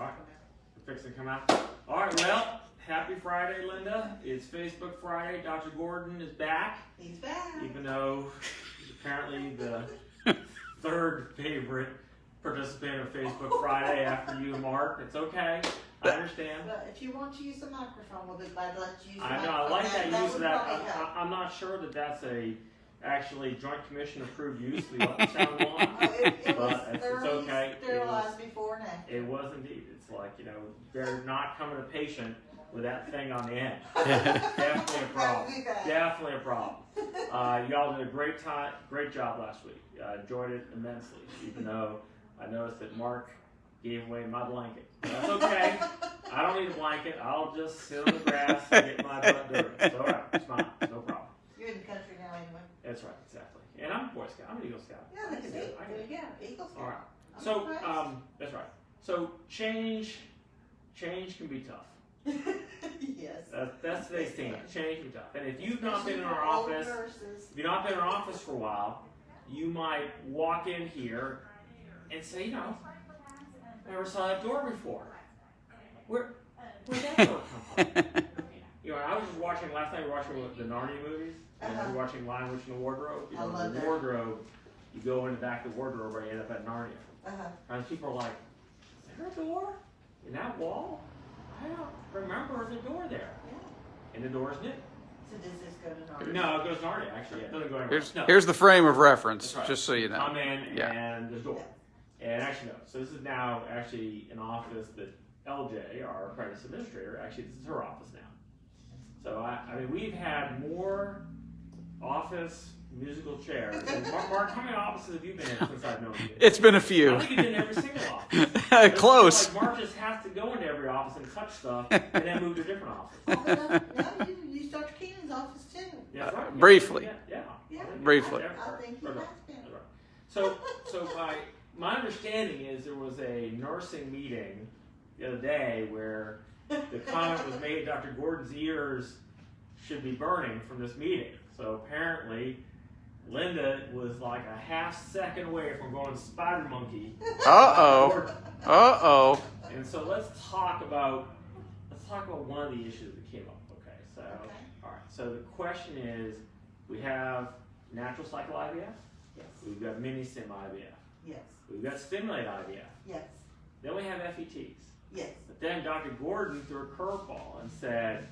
All right. We're fixing to come out. All right, well, happy Friday, Linda. It's Facebook Friday. Dr. Gordon is back. He's back. Even though apparently the third favorite participant of Facebook Friday after you, Mark. It's okay. I understand. But if you want to use the microphone, we'll be glad to let you use the I know. microphone. I like that use of that. I'm not sure that that's actually Joint Commission approved use of the ultrasound one. It was But it's thoroughly okay. sterilized before and after. It was indeed. It's like, they're not coming to patient with that thing on the end. Definitely a problem. Definitely a problem. Y'all did a great job last week. I enjoyed it immensely, even though I noticed that Mark gave away my blanket. That's okay. I don't need a blanket. I'll just sit on the grass and get my butt dirty. It's all right. It's fine. No problem. You're in the country now anyway. That's right. Exactly. And I'm a Boy Scout. I'm an Eagle Scout. Yeah, look at There you go. Eagle Scout. All right. I'm So, impressed. that's right. So change can be tough. Yes. That's today's theme. Change can be tough. And if you've not been in Especially our for old office, nurses. if you've not been in our office for a while, you might walk in here and say, I never saw that door before. Where'd that door come from? I was just watching last night. We were watching the Narnia movies, and we were watching Lion, Witch, and the Wardrobe. I love the that. wardrobe. You go in the back of the wardrobe, where you end up at Narnia. Uh-huh. And people are like, "Is there a door in that wall? I don't remember the door there." Yeah. And the door is new. So does this go to Narnia? No, it goes to Narnia. Actually, it doesn't go anywhere. Here's the frame of reference, That's right. just so you know. Come in and there's a door. Yeah. And actually, no. So this is now actually an office that LJ, our apprentice administrator, actually this is her office now. So I mean, we've had more office musical chairs. And Mark, how many offices have you been in since I've known you? It's been a I few. don't think you've been in every single office. Close. Like Mark just has to go into every office and touch stuff, and then move to a different office. Oh, no, you used Dr. Keenan's office too. Yeah, that's right. Briefly. Yeah. Yeah. Briefly. I think he has been. That's right. So my understanding is there was a nursing meeting the other day where the comment was made Dr. Gordon's ears should be burning from this meeting. So apparently Linda was like a half second away from going spider monkey. Uh-oh. And so let's talk about one of the issues that came up. Okay. So all right. So the question is, we have natural cycle IVF. Yes. We've got mini stim IVF. Yes. We've got stimulate IVF. Yes. Then we have FETs. Yes. But then Dr. Gordon threw a curveball and said,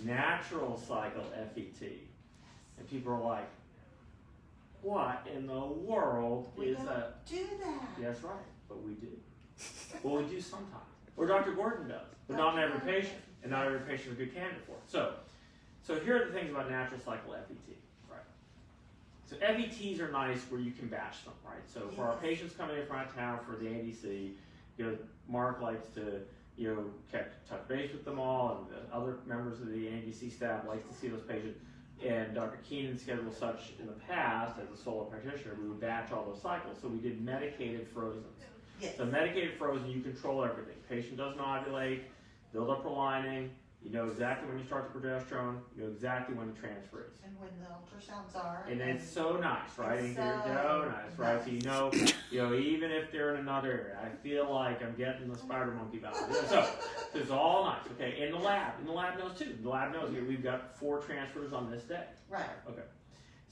natural cycle FET. And people are like, what in the world is that? Do that. That's right, but we do. Well, we do sometimes. Or Dr. Gordon does, but not in every patient. And not every patient is a good candidate for it. So here are the things about natural cycle FET. Right. So FETs are nice where you can batch them, right? So for our patients coming in from out of town for the ADC, Mark likes to, touch base with them all, and the other members of the ADC staff likes to see those patients. And Dr. Keenan scheduled such in the past as a solo practitioner, we would batch all those cycles. So we did medicated frozens. Yes. So medicated frozen, you control everything. Patient doesn't ovulate, build up her lining, you know exactly when you start the progesterone, you know exactly when the transfer is. And when the ultrasounds are. And it's so nice, right? It's And so so nice, right? So nice. you know, even if they're in another area, I feel like I'm getting the spider monkey valve. So it's all nice, okay? And the lab knows too. The lab knows we've got 4 transfers on this day. Right. Okay.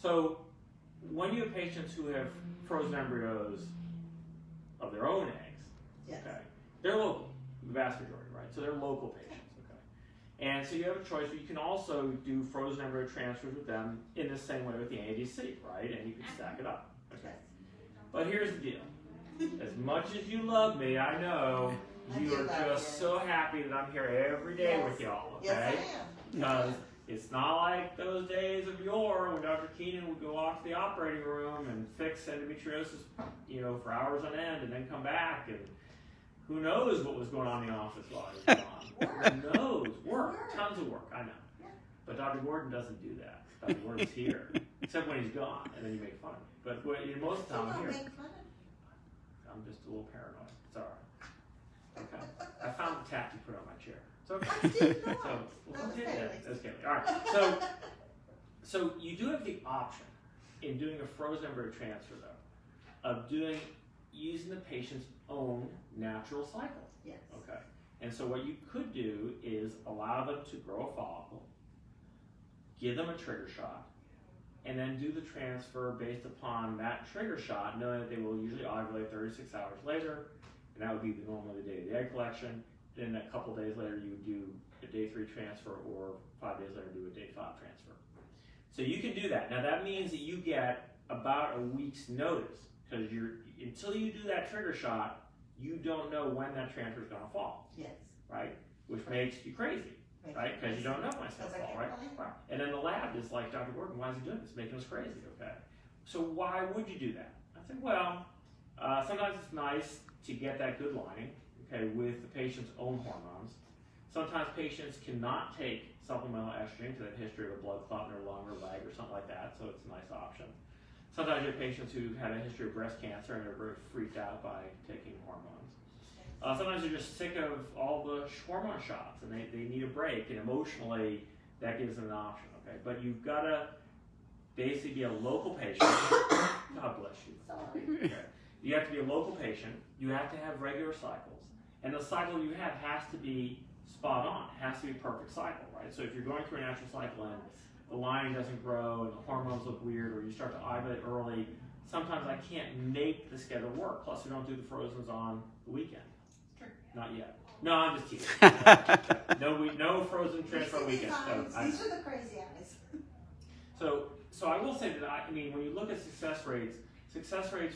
So when you have patients who have frozen embryos of their own eggs, Yes. okay, they're local, the vast majority, right? So they're local patients, okay? And so you have a choice. You can also do frozen embryo transfers with them in the same way with the ADC, right? And you can stack it up, okay? But here's the deal. As much as you love me, I know you are just so happy that I'm here every day with y'all, okay? Yes, I am. Because it's not like those days of yore when Dr. Keenan would go off to the operating room and fix endometriosis, for hours on end and then come back, and who knows what was going on in the office while he was gone. Who knows? Work. Tons of work, I know. But Dr. Gordon doesn't do that. Dr. Gordon's here. Except when he's gone, and then you make fun of him. But most of the time I'm here. Make fun of I'm just a little paranoid. It's all right. Okay. I found the tack you put on my chair. It's okay. So we'll take that. That's okay. All right. So you do have the option in doing a frozen embryo transfer, though, of using the patient's own natural cycle. Yes. Okay. And so what you could do is allow them to grow a follicle, give them a trigger shot, and then do the transfer based upon that trigger shot, knowing that they will usually ovulate 36 hours later, and that would be normally the day of the egg collection. Then a couple days later, you would do a day 3 transfer, or 5 days later, do a day 5 transfer. So you can do that. Now that means that you get about a week's notice, because until you do that trigger shot, you don't know when that transfer is going to fall. Yes. Right? Which makes you crazy. Right? Because you don't know when it's going to fall, right? Right? And then the lab is like, Dr. Gordon, why is he doing this? It's making us crazy, okay? So why would you do that? I said, well, sometimes it's nice to get that good lining, okay, with the patient's own hormones. Sometimes patients cannot take supplemental estrogen because they have a history of a blood clot in their lung or leg or something like that, so it's a nice option. Sometimes you have patients who had a history of breast cancer and they're very freaked out by taking hormones. Sometimes they're just sick of all the hormone shots and they need a break, and emotionally that gives them an option, okay? But you've got to basically be a local patient. God bless you. Sorry. Okay. You have to be a local patient. You have to have regular cycles. And the cycle you have has to be spot on. It has to be a perfect cycle, right? So if you're going through a natural cycle and the lining doesn't grow and the hormones look weird, or you start to ovulate early, sometimes I can't make the schedule work. Plus, we don't do the frozens on the weekend. Not yet. No, I'm just teasing. No frozen transfer weekend. These are the crazy eyes. So I will say that I mean, when you look at success rates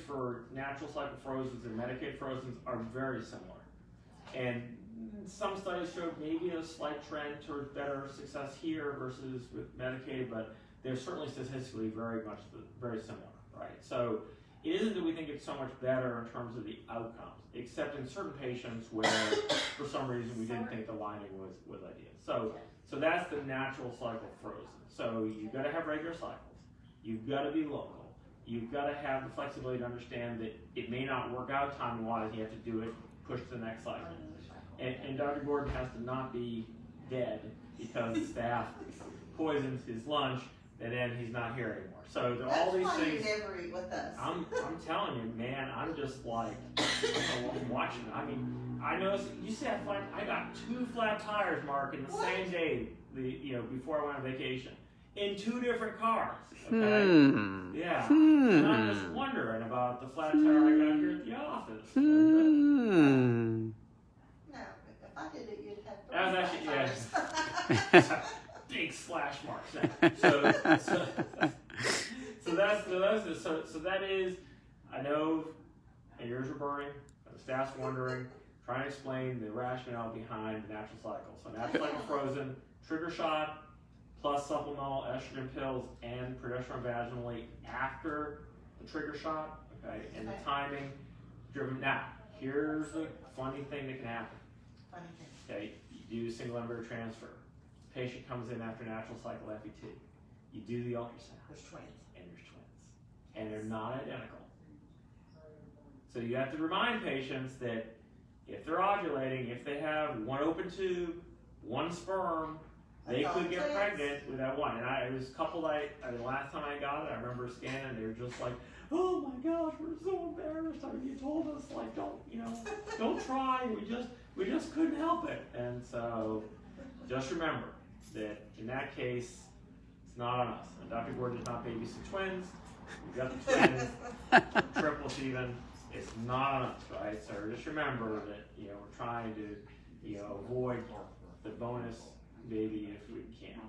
for natural cycle frozens and medicated frozens are very similar. And some studies show maybe a slight trend towards better success here versus with medicated, but they're certainly statistically very similar, right? So it isn't that we think it's so much better in terms of the outcomes, except in certain patients where for some reason we didn't think the lining was ideal. So that's the natural cycle frozen. So you've got to have regular cycles. You've got to be local. You've got to have the flexibility to understand that it may not work out time-wise. You have to do it, push to the next cycle. And Dr. Gordon has to not be dead because the staff poisons his lunch, and then he's not here anymore. So all these things. That's why you never eat with us. I'm telling you, man. I'm just like I'm watching. I mean, I noticed. You see, I got 2 flat tires, Mark, in the same day. Before I went on vacation, in 2 different cars. Okay. Yeah. And I'm just wondering about the flat tire I got here at the office. No, if I did it, you'd have 3 That was actually tires. big slash marks. So that is. I know my ears are burning. The staff's wondering. Trying to explain the rationale behind the natural cycle. So natural cycle frozen, trigger shot, plus supplemental estrogen pills and progesterone vaginally after the trigger shot. Okay, and the timing driven. Now, here's the funny thing that can happen. Okay, you do single embryo transfer. Patient comes in after natural cycle FET. You do the ultrasound. There's twins. And there's twins. And they're not identical. So you have to remind patients that if they're ovulating, if they have 1 open tube, 1 sperm, they could get pregnant with that one. And it was a couple the last time I got it, I remember scanning, they were just like, oh my gosh, we're so embarrassed. I mean, you told us, like, don't try. We just couldn't help it. And so just remember that in that case, it's not on us. And Dr. Gordon does not babysit twins. We've got the twins, triplets even. It's not on us, right? So just remember that, we're trying to, avoid the bonus baby if we can.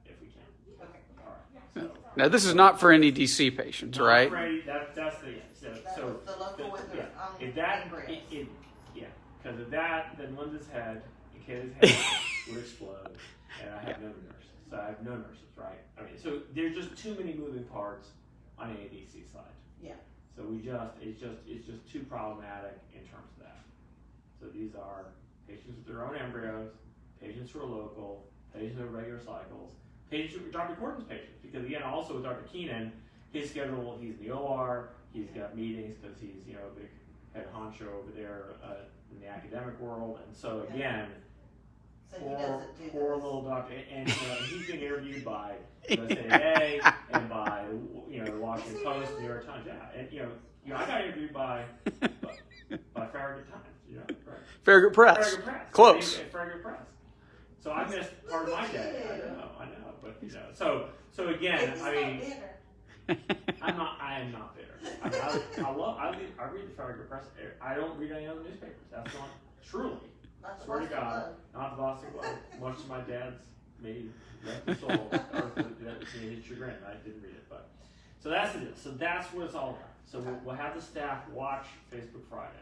If we can. Okay. All right. So, Now, this is not for any DC patients, not right? for any- that's the so The local with yeah. the If that embryos. because of that, then Linda's head and Kayla's head would explode, and I have no nurses. So I have no nurses, right? I mean, so there's just too many moving parts on the ADC side. Yeah. So it's just too problematic in terms of that. So these are patients with their own embryos, patients who are local, patients who have regular cycles, patients who are Dr. Gordon's patients, because again, also with Dr. Keenan, his schedule, he's in the OR, he's got meetings because he's, a big head honcho over there in the academic world, and so again, So he doesn't do poor this. little doctor, and he's being interviewed by USA Today and by the Washington Post, New York Times, yeah, and I got interviewed by by Farragut Times, you know, right? Farragut Press. Farragut Press. Close. Farragut Press. So I missed part of my day. I know, but you know, so again, I mean, I am not bitter. I read the Farragut Press. I don't read any other newspapers. That's not truly. Swear to God, not the Boston Globe. Much to my dad's maybe left his soul, or his chagrin. I didn't read it, but so that's the deal. So that's what it's all about. So we'll have the staff watch Facebook Friday,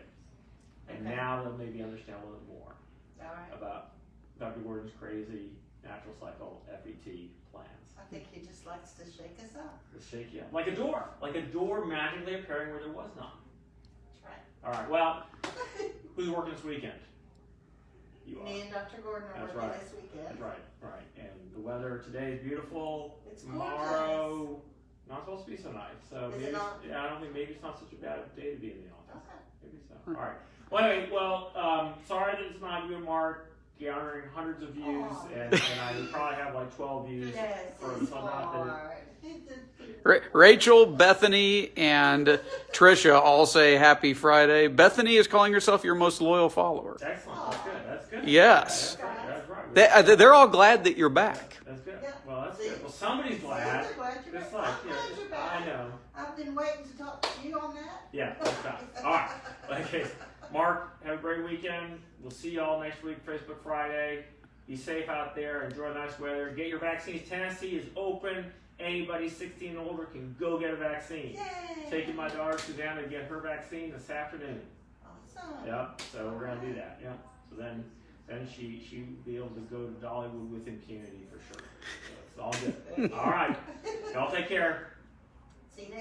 and now they'll maybe understand a little more about Dr. Gordon's crazy natural cycle FET plans. I think he just likes to shake us up. Shake you up. Like a door magically appearing where there was none. That's right. All right, well, who's working this weekend? You are. Me and Dr. Gordon are working this weekend. That's right. And the weather today is beautiful. It's tomorrow, gorgeous. not supposed to be so nice. So Is maybe it not? I don't think maybe it's not such a bad day to be in the office. Okay. Maybe so. All right. Well, anyway, sorry that it's not you and Mark garnering hundreds of views, and I would probably have like 12 views for it's so not that. hard. Rachel, Bethany, and Trisha all say happy Friday. Bethany is calling herself your most loyal follower. Excellent. That's good. Yes. That's right. They're all glad that you're back. That's good. Yeah. Well, that's good. Well, somebody's glad. I'm glad you're It's back. like, I'm glad you're back. I know. I've been waiting to talk to you on that. Yeah, that's fine. All right. Okay. Mark, have a great weekend. We'll see y'all next week, Facebook Friday. Be safe out there. Enjoy the nice weather. Get your vaccines. Tennessee is open. Anybody 16 and older can go get a vaccine. Yay! Taking my daughter Susanna to get her vaccine this afternoon. Awesome. Yep. So we're gonna do that. Yep. So then she will be able to go to Dollywood with impunity for sure. So it's all good. All right. Y'all take care. See you next